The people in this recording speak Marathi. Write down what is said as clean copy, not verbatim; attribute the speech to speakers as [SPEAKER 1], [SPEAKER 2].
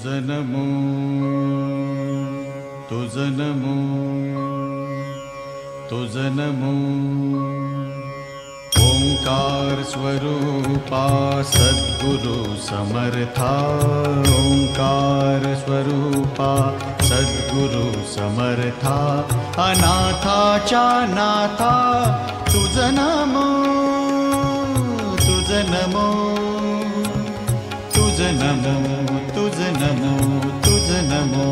[SPEAKER 1] नमो तुझ नमो तुझ नमो ओंकार स्वरूपा सद्गुरु समर्था ओंकार स्वरूपा सद्गुरु समर्था अनाथाच्या नाथा तुझ नमो तुझ नमो तुझ नमो तुझ नमो तुझ नमो